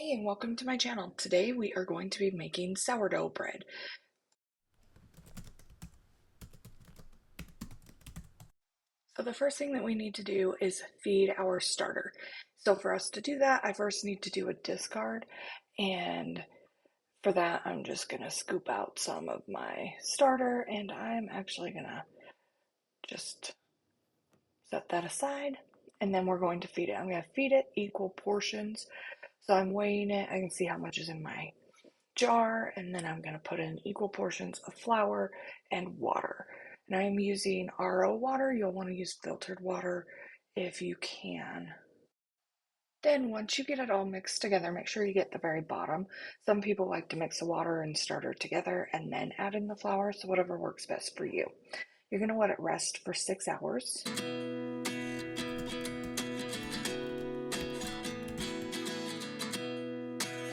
Hey, and welcome to my channel. Today we are going to be making sourdough bread. So the first thing that we need to do is feed our starter. So for us to do that, I first need to do a discard, and for that I'm just gonna scoop out some of my starter, and I'm actually gonna just set that aside, and then we're going to feed it. I'm gonna feed it equal portions. So I'm weighing it, I can see how much is in my jar, and then I'm going to put in equal portions of flour and water. And I'm using RO water. You'll want to use filtered water if you can. Then once you get it all mixed together, make sure you get the very bottom. Some people like to mix the water and starter together and then add in the flour, so whatever works best for you. You're going to let it rest for 6 hours.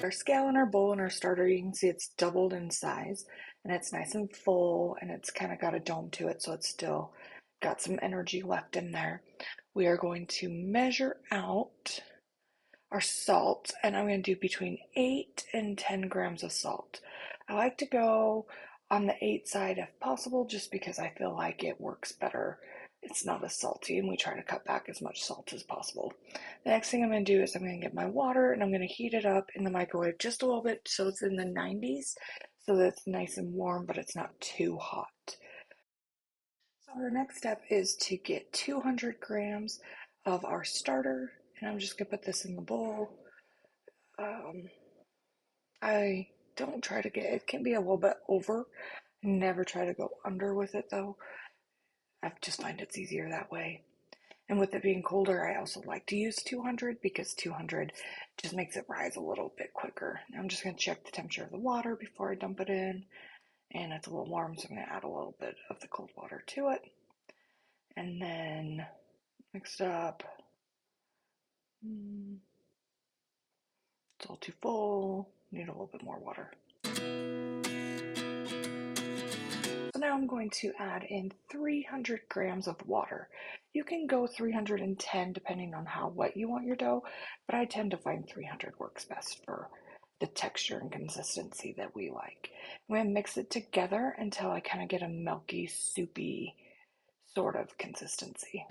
Our scale in our bowl and our starter, you can see it's doubled in size, and it's nice and full, and it's kind of got a dome to it, so it's still got some energy left in there. We are going to measure out our salt, and I'm going to do between 8 and 10 grams of salt. I like to go on the 8 side if possible, just because I feel like it works better. It's not as salty, and we try to cut back as much salt as possible. The next thing I'm going to do is I'm going to get my water, and I'm going to heat it up in the microwave just a little bit so it's in the 90s, so that it's nice and warm, but it's not too hot. So our next step is to get 200 grams of our starter, and I'm just going to put this in the bowl. I don't try to get, it can be a little bit over. Never try to go under with it though. I just find it's easier that way. And with it being colder, I also like to use 200 because 200 just makes it rise a little bit quicker. Now I'm just going to check the temperature of the water before I dump it in. And it's a little warm, so I'm going to add a little bit of the cold water to it. And then mix it up. It's all too full. Need a little bit more water. So now I'm going to add in 300 grams of water. You can go 310 depending on how wet you want your dough, but I tend to find 300 works best for the texture and consistency that we like. I'm going to mix it together until I kind of get a milky, soupy sort of consistency.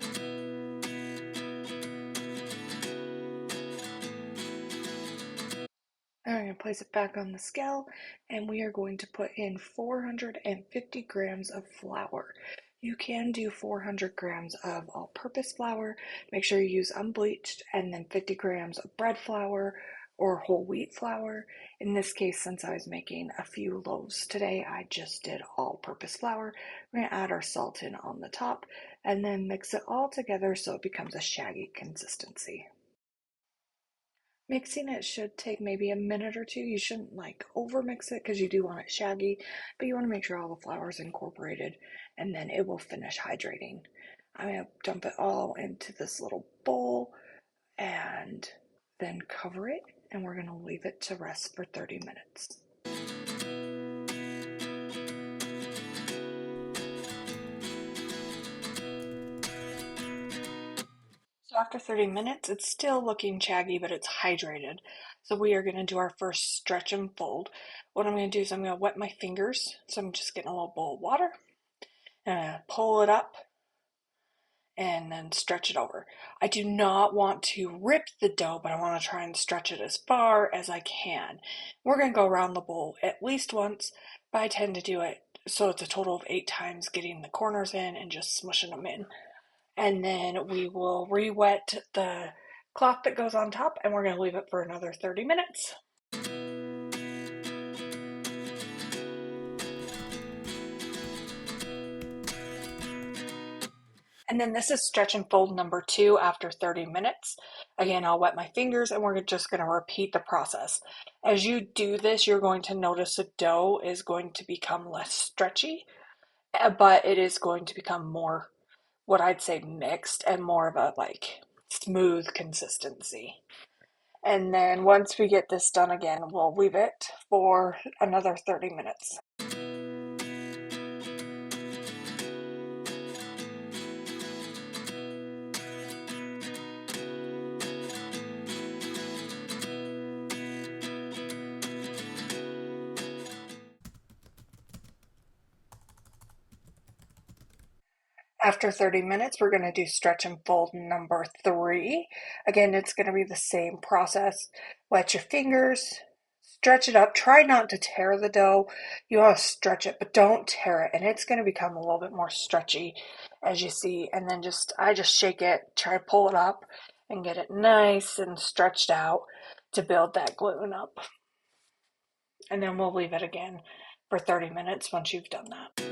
I'm going to place it back on the scale, and we are going to put in 450 grams of flour. You can do 400 grams of all-purpose flour. Make sure you use unbleached, and then 50 grams of bread flour or whole wheat flour. In this case, since I was making a few loaves today, I just did all-purpose flour. We're going to add our salt in on the top, and then mix it all together so it becomes a shaggy consistency. Mixing it should take maybe a minute or two. You shouldn't like over mix it because you do want it shaggy, but you want to make sure all the flour is incorporated, and then it will finish hydrating. I'm going to dump it all into this little bowl and then cover it, and we're going to leave it to rest for 30 minutes. So after 30 minutes, it's still looking shaggy, but it's hydrated. So we are going to do our first stretch and fold. What I'm going to do is I'm going to wet my fingers. So I'm just getting a little bowl of water, and pull it up and then stretch it over. I do not want to rip the dough, but I want to try and stretch it as far as I can. We're going to go around the bowl at least once, but I tend to do it so it's a total of 8 times, getting the corners in and just smushing them in. And then we will re-wet the cloth that goes on top, and we're going to leave it for another 30 minutes. And then this is stretch and fold number 2 after 30 minutes. Again, I'll wet my fingers, and we're just going to repeat the process. As you do this, you're going to notice the dough is going to become less stretchy, but it is going to become more, what I'd say, mixed and more of a like smooth consistency. And then once we get this done again, we'll leave it for another 30 minutes. After 30 minutes, we're going to do stretch and fold number 3. Again, it's going to be the same process. Wet your fingers, stretch it up. Try not to tear the dough. You want to stretch it, but don't tear it. And it's going to become a little bit more stretchy, as you see. And then I just shake it, try to pull it up and get it nice and stretched out to build that gluten up. And then we'll leave it again for 30 minutes once you've done that.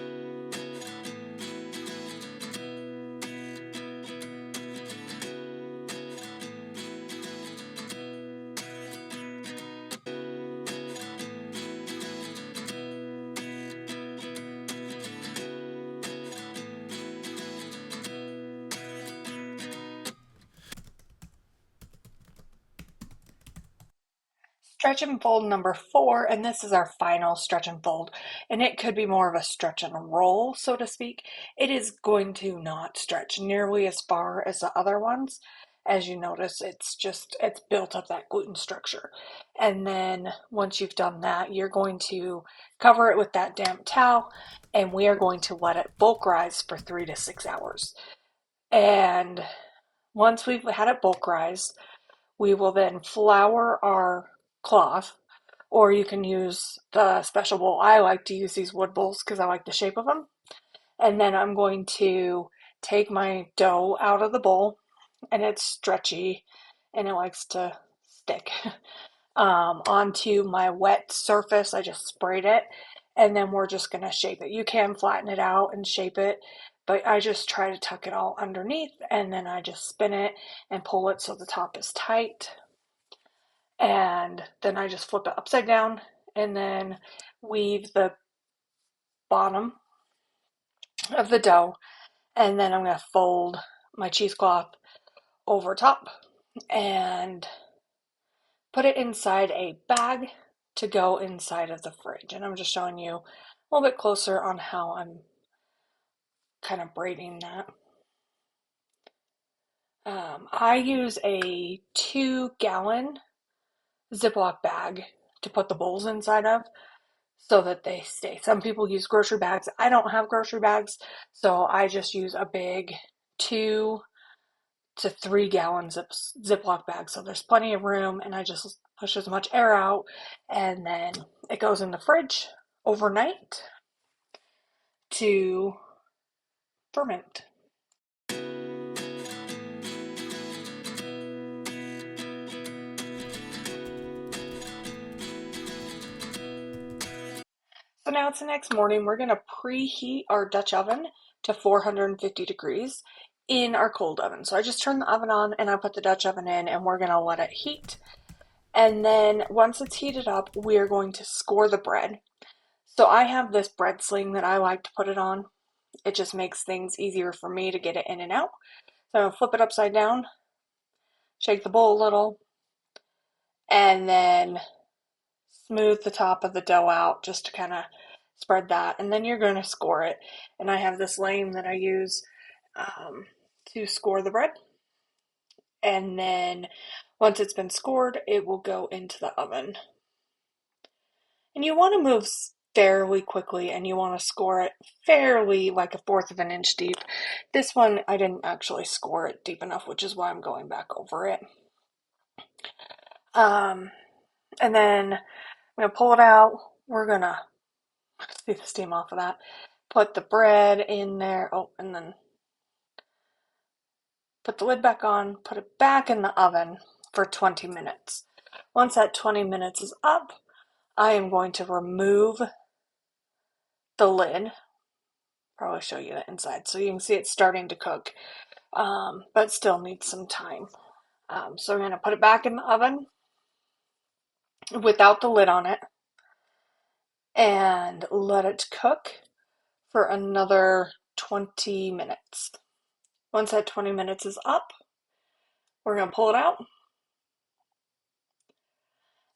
Stretch and fold number 4, and this is our final stretch and fold, and it could be more of a stretch and roll, so to speak. It is going to not stretch nearly as far as the other ones. As you notice, it's built up that gluten structure. And then once you've done that, you're going to cover it with that damp towel, and we are going to let it bulk rise for 3 to 6 hours. And once we've had it bulk rise, we will then flour our cloth, or you can use the special bowl. I like to use these wood bowls because I like the shape of them. And then I'm going to take my dough out of the bowl, and it's stretchy and it likes to stick onto my wet surface. I just sprayed it, and then we're just going to shape it. You can flatten it out and shape it, but I just try to tuck it all underneath, and then I just spin it and pull it so the top is tight. And then I just flip it upside down and then weave the bottom of the dough, and then I'm going to fold my cheesecloth over top and put it inside a bag to go inside of the fridge. And I'm just showing you a little bit closer on how I'm kind of braiding that. I use a 2-gallon Ziploc bag to put the bowls inside of, so that they stay. Some people use grocery bags. I don't have grocery bags, so I just use a big 2 to 3 gallons of Ziploc bag. So there's plenty of room, and I just push as much air out, and then it goes in the fridge overnight to ferment. So now it's the next morning. We're going to preheat our Dutch oven to 450 degrees in our cold oven. So I just turned the oven on and I put the Dutch oven in, and we're going to let it heat. And then once it's heated up, we are going to score the bread. So I have this bread sling that I like to put it on. It just makes things easier for me to get it in and out. So I'm going to flip it upside down, shake the bowl a little, and then smooth the top of the dough out just to kind of spread that. And then you're going to score it. And I have this lame that I use to score the bread. And then once it's been scored, it will go into the oven. And you want to move fairly quickly, and you want to score it fairly like 1/4 of an inch deep. This one, I didn't actually score it deep enough, which is why I'm going back over it. And then I'm going to pull it out. We're going to see the steam off of that. Put the bread in there. Oh, and then put the lid back on. Put it back in the oven for 20 minutes. Once that 20 minutes is up, I am going to remove the lid. Probably show you the inside so you can see it's starting to cook, but still needs some time. So I'm going to put it back in the oven without the lid on it and let it cook for another 20 minutes. Once that 20 minutes is up, we're going to pull it out,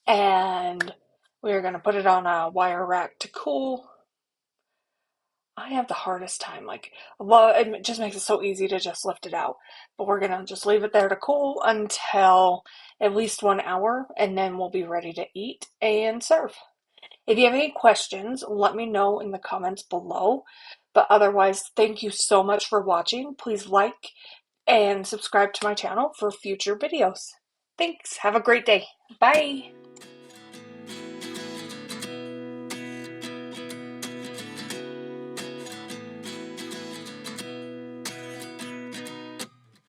and we're going to put it on a wire rack to cool. I have the hardest time, it just makes it so easy to just lift it out, but we're going to just leave it there to cool until at least 1 hour, and then we'll be ready to eat and serve. If you have any questions, let me know in the comments below. But otherwise, thank you so much for watching. Please like and subscribe to my channel for future videos. Thanks. Have a great day. Bye.